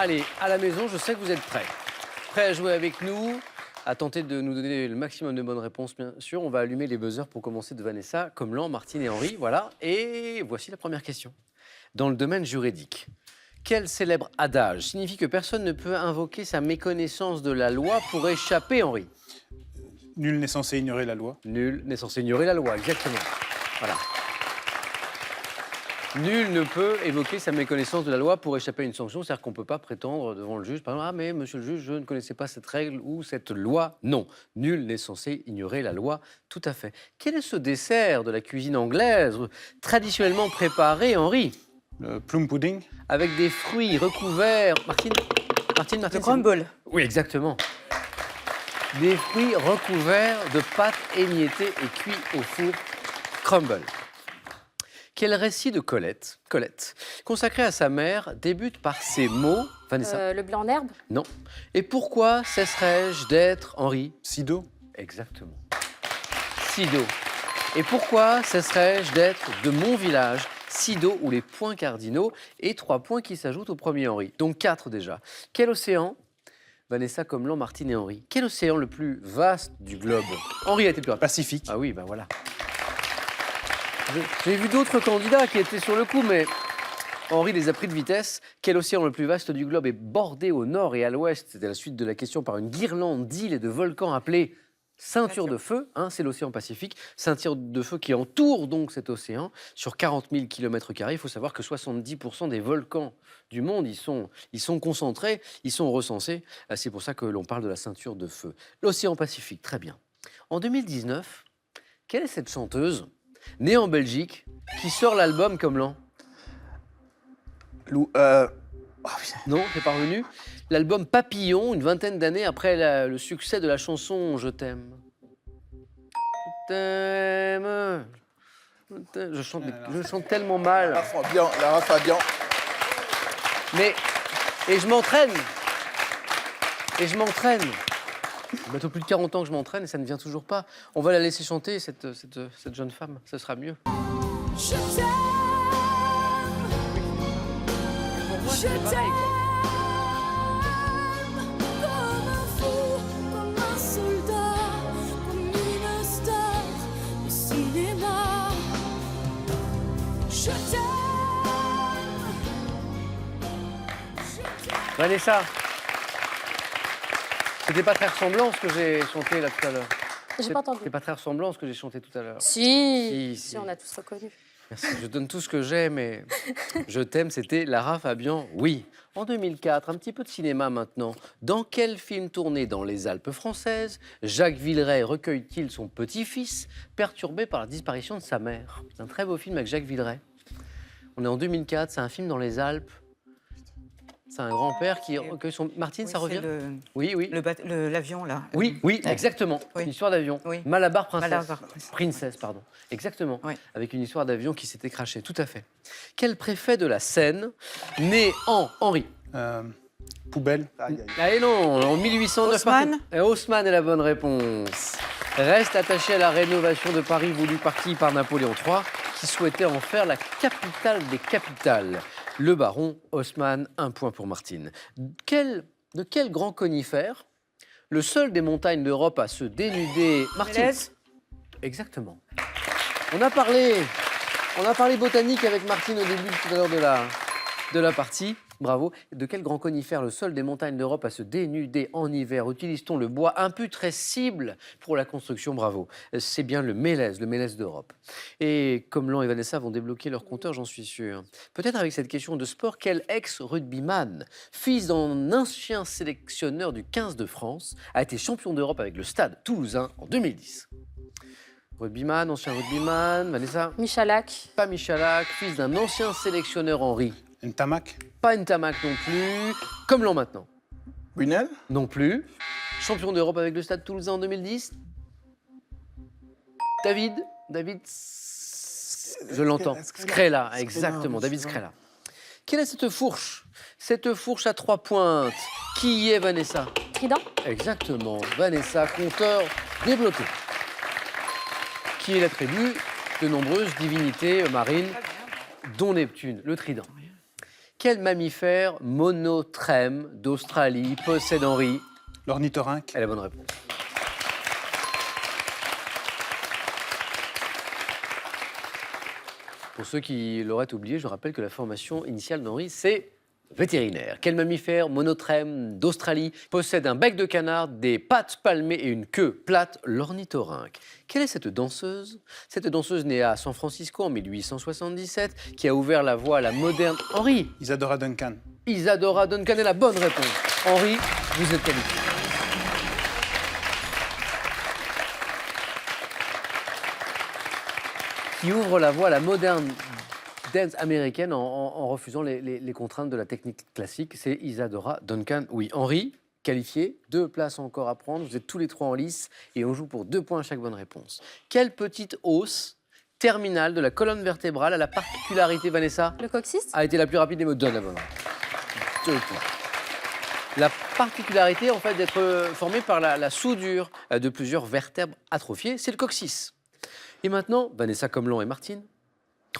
Allez, à la maison, je sais que vous êtes prêts. Prêts à jouer avec nous, à tenter de nous donner le maximum de bonnes réponses, bien sûr. On va allumer les buzzers pour commencer de Vanessa, Comlan, Martine et Henri. Voilà, et voici la première question. Dans le domaine juridique, quel célèbre adage signifie que personne ne peut invoquer sa méconnaissance de la loi pour échapper, Henri? Nul n'est censé ignorer la loi. Nul n'est censé ignorer la loi, exactement. Voilà. Nul ne peut évoquer sa méconnaissance de la loi pour échapper à une sanction. C'est-à-dire qu'on ne peut pas prétendre devant le juge, par exemple, « Ah, mais monsieur le juge, je ne connaissais pas cette règle ou cette loi. » Non, nul n'est censé ignorer la loi, tout à fait. Quel est ce dessert de la cuisine anglaise traditionnellement préparé, Henri? Le plum pudding. Avec des fruits recouverts... Martine, Le crumble. Oui, exactement. Des fruits recouverts de pâte émiettée et cuits au four, crumble. Quel récit de Colette, consacré à sa mère, débute par ces mots, Vanessa? Le blé en herbe. Non. Et pourquoi cesserais-je d'être, Henri? Sido. Exactement. Sido. Et pourquoi cesserais-je d'être de mon village? Sido, ou les points cardinaux, et 3 points qui s'ajoutent au premier Henri. Donc 4 déjà. Quel océan? Vanessa, Comlan, Martine et Henri. Quel océan le plus vaste du globe? Henri a été plus rapide. Pacifique. Ah oui, ben voilà. J'ai vu d'autres candidats qui étaient sur le coup, mais Henri les a pris de vitesse. Quel océan le plus vaste du globe est bordé au nord et à l'ouest? C'était la suite de la question par une guirlande d'îles et de volcans appelée ceinture de feu. Hein, c'est l'océan Pacifique. Ceinture de feu qui entoure donc cet océan sur 40 000 km². Il faut savoir que 70% des volcans du monde ils sont concentrés, ils sont recensés. C'est pour ça que l'on parle de la ceinture de feu. L'océan Pacifique, très bien. En 2019, quelle est cette chanteuse née en Belgique, qui sort l'album Comlan? Non, c'est parvenu. L'album Papillon, une vingtaine d'années après le succès de la chanson Je t'aime. Je t'aime. Je chante tellement mal. Lara Fabian. Mais, et je m'entraîne. Bientôt plus de 40 ans que je m'entraîne et ça ne vient toujours pas. On va la laisser chanter, cette jeune femme. Ce sera mieux. Je t'aime, je t'aime, comme un fou, comme un soldat, comme une star du cinéma. Je t'aime. Vanessa, c'était pas très ressemblant ce que j'ai chanté là tout à l'heure. J'ai pas entendu. C'est pas très ressemblant ce que j'ai chanté tout à l'heure. Si, on a tous reconnu. Merci, je donne tout ce que j'ai, mais Je t'aime, c'était Lara Fabian, oui. En 2004, un petit peu de cinéma maintenant. Dans quel film tourné dans les Alpes françaises, Jacques Villeray recueille-t-il son petit-fils, perturbé par la disparition de sa mère? C'est un très beau film avec Jacques Villeray. On est en 2004, c'est un film dans les Alpes. C'est un grand-père qui recueille son... Martine, oui, ça revient? Oui. L'avion, là. Oui, exactement. Oui. Une histoire d'avion. Oui. Malabar Princess. Malabar Princess, pardon. Exactement. Oui. Avec une histoire d'avion qui s'était crashée, tout à fait. Quel préfet de la Seine, né en Henri? Poubelle. Ah et non, en 1809. Haussmann. Haussmann est la bonne réponse. Reste attaché à la rénovation de Paris voulue par qui? Par Napoléon III, qui souhaitait en faire la capitale des capitales. Le baron Haussmann, 1 point pour Martine. De quel grand conifère, le seul des montagnes d'Europe à se dénuder... Martine. Mélèze. Exactement. On a parlé botanique avec Martine au début tout à l'heure de la partie. Bravo. De quel grand conifère, le seul des montagnes d'Europe à se dénuder en hiver, utilise-t-on le bois imputrescible pour la construction? Bravo. C'est bien le mélèze d'Europe. Et Comlan et Vanessa vont débloquer leur compteur, j'en suis sûr. Peut-être avec cette question de sport, quel ex-rugbyman, fils d'un ancien sélectionneur du 15 de France, a été champion d'Europe avec le Stade Toulousain en 2010? Rugbyman, ancien rugbyman, Vanessa? Michalak. Pas Michalak, fils d'un ancien sélectionneur Henri. Ntamak. Pas Ntamak non plus. Comlan maintenant. Brunel. Non plus. Champion d'Europe avec le Stade Toulousain en 2010. David, je l'entends. Scrella, exactement, David Scrella. Quelle est cette fourche? Cette fourche à 3 pointes. Qui y est, Vanessa? Trident. Exactement, Vanessa, compteur débloqué. Qui est l'attribut de nombreuses divinités marines, dont Neptune, le trident. Quel mammifère monotrème d'Australie possède Henri? L'ornithorynque. Elle a la bonne réponse. Pour ceux qui l'auraient oublié, je rappelle que la formation initiale d'Henri, c'est vétérinaire. Quel mammifère monotrème d'Australie possède un bec de canard, des pattes palmées et une queue plate? L'ornithorynque. Quelle est cette danseuse? Cette danseuse née à San Francisco en 1877, qui a ouvert la voie à la moderne... Henri. Isadora Duncan. Isadora Duncan est la bonne réponse. Henri, vous êtes qualifié. Qui ouvre la voie à la moderne dance américaine en refusant les contraintes de la technique classique. C'est Isadora Duncan. Oui, Henri, qualifié. 2 places encore à prendre. Vous êtes tous les 3 en lice et on joue pour 2 points à chaque bonne réponse. Quelle petite os terminale de la colonne vertébrale a la particularité, Vanessa, Le coccyx? a été la plus rapide des mots? Donne la bonne réponse. 2 points. La particularité, en fait, d'être formée par la soudure de plusieurs vertèbres atrophiées, c'est le coccyx. Et maintenant, Vanessa Comelon et Martine,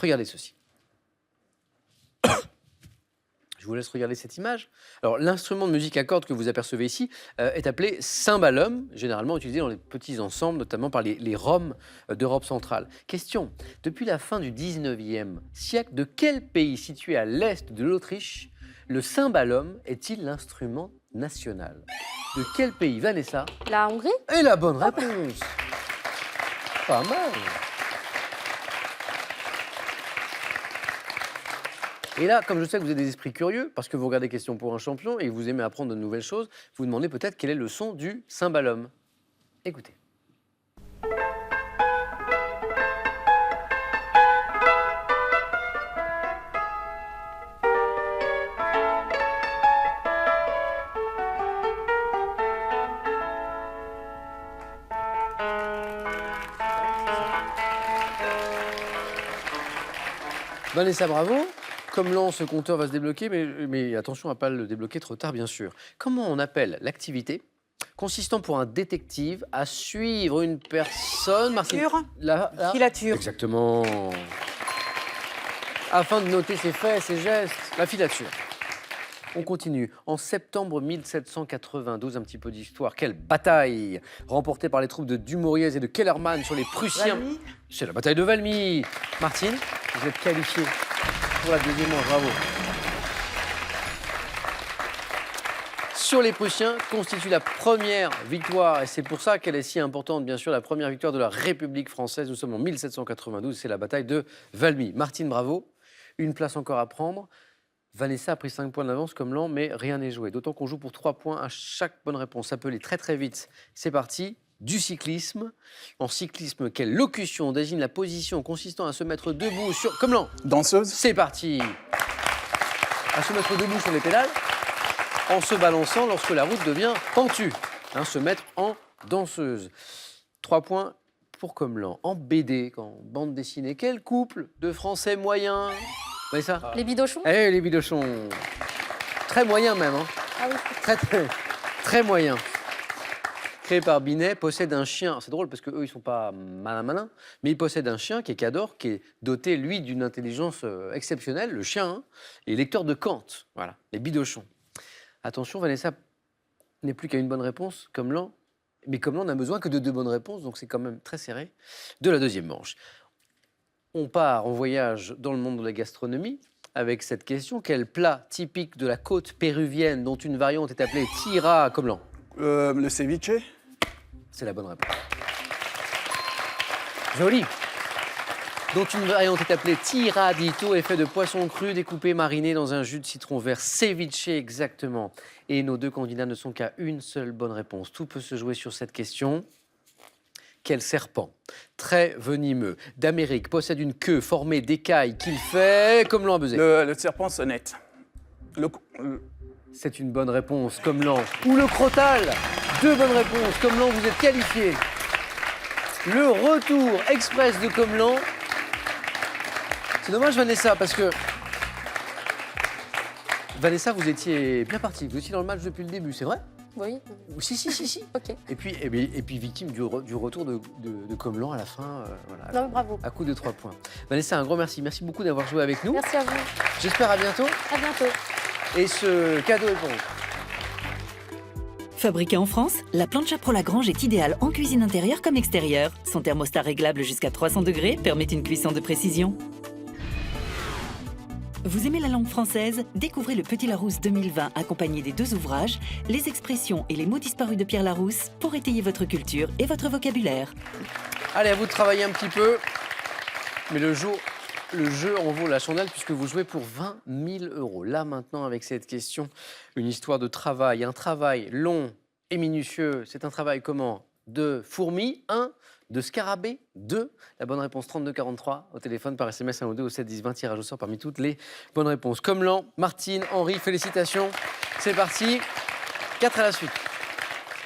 regardez ceci. Je vous laisse regarder cette image. Alors, l'instrument de musique à cordes que vous apercevez ici est appelé cymbalum, généralement utilisé dans les petits ensembles, notamment par les Roms d'Europe centrale. Question, depuis la fin du 19e siècle, de quel pays situé à l'est de l'Autriche le cymbalum est-il l'instrument national? De quel pays, Vanessa? La Hongrie? Et la bonne réponse. Pas mal. Et là, comme je sais que vous avez des esprits curieux, parce que vous regardez Question pour un champion et que vous aimez apprendre de nouvelles choses, vous vous demandez peut-être quel est le son du cymbalum. Écoutez. Vanessa, bravo. Comme l'an, ce compteur va se débloquer, mais attention à ne pas le débloquer trop tard, bien sûr. Comment on appelle l'activité consistant pour un détective à suivre une personne... Martine, Filature. Exactement. Afin de noter ses faits, ses gestes, la filature. On continue. En septembre 1792, un petit peu d'histoire. Quelle bataille remportée par les troupes de Dumouriez et de Kellermann sur les Prussiens. Valmy. C'est la bataille de Valmy. Martine, vous êtes qualifiée pour la deuxième manche. Bravo. Sur les Prussiens constitue la première victoire, et c'est pour ça qu'elle est si importante, bien sûr, la première victoire de la République française. Nous sommes en 1792, c'est la bataille de Valmy. Martine, bravo. Une place encore à prendre. Vanessa a pris 5 points d'avance comme l'an, mais rien n'est joué. D'autant qu'on joue pour 3 points à chaque bonne réponse. Ça peut aller très très vite. C'est parti. Du cyclisme. En cyclisme, quelle locution désigne la position consistant à se mettre debout sur... Comme l'an. Danseuse. C'est parti. À se mettre debout sur les pédales en se balançant lorsque la route devient pentue. Hein, se mettre en danseuse. 3 points pour Comelan. En BD, en bande dessinée, quel couple de Français moyens? Vous voyez ça? Les bidochons? Eh, les bidochons. Très moyens même. Hein. Ah oui. Très moyens. Créé par Binet, possède un chien. C'est drôle parce qu'eux, ils ne sont pas malins, mais ils possèdent un chien qui est Cador, qui est doté, lui, d'une intelligence exceptionnelle, le chien, hein, et lecteur de Kant. Voilà, les bidochons. Attention, Vanessa n'est plus qu'à une bonne réponse, comme l'an. Mais comme l'an, on n'a besoin que de 2 bonnes réponses, donc c'est quand même très serré. De la deuxième manche. On part en voyage dans le monde de la gastronomie avec cette question. Quel plat typique de la côte péruvienne dont une variante est appelée tira comme l'an? Le ceviche. C'est la bonne réponse. Joli. Dont une variante est appelée tiradito et fait de poisson cru découpé, mariné dans un jus de citron vert. Ceviche, exactement. Et nos 2 candidats ne sont qu'à une seule bonne réponse. Tout peut se jouer sur cette question. Quel serpent, très venimeux, d'Amérique, possède une queue formée d'écailles qu'il fait comme l'an besé? Le serpent sonnette. C'est une bonne réponse, comme l'an. Ou le crotal. 2 bonnes réponses, comme l'an, vous êtes qualifié. Le retour express de Comelan. C'est dommage, Vanessa, parce que... Vanessa, vous étiez bien partie. Vous étiez dans le match depuis le début, c'est vrai? Oui. Si. Ok. Et puis victime du retour de Comelan à la fin. Voilà, Non, mais bravo. à coup de 3 points. Vanessa, un grand merci. Merci beaucoup d'avoir joué avec nous. Merci à vous. J'espère à bientôt. À bientôt. Et ce cadeau est pour vous. Fabriquée en France, la plancha Pro Lagrange est idéale en cuisine intérieure comme extérieure. Son thermostat réglable jusqu'à 300 degrés permet une cuisson de précision. Vous aimez la langue française? Découvrez le Petit Larousse 2020 accompagné des 2 ouvrages, Les expressions et les mots disparus de Pierre Larousse pour étayer votre culture et votre vocabulaire. Allez, à vous de travailler un petit peu. Mais le jeu en vaut la chandelle puisque vous jouez pour 20 000 €. Là, maintenant, avec cette question, une histoire de travail. Un travail long et minutieux. C'est un travail comment? De fourmi, 1. De scarabée, 2. La bonne réponse, 3243. Au téléphone, par SMS, 1 ou 2 au 7 10 20. Tirage au sort parmi toutes les bonnes réponses. Comelan, Martine, Henri, félicitations. C'est parti. 4 à la suite.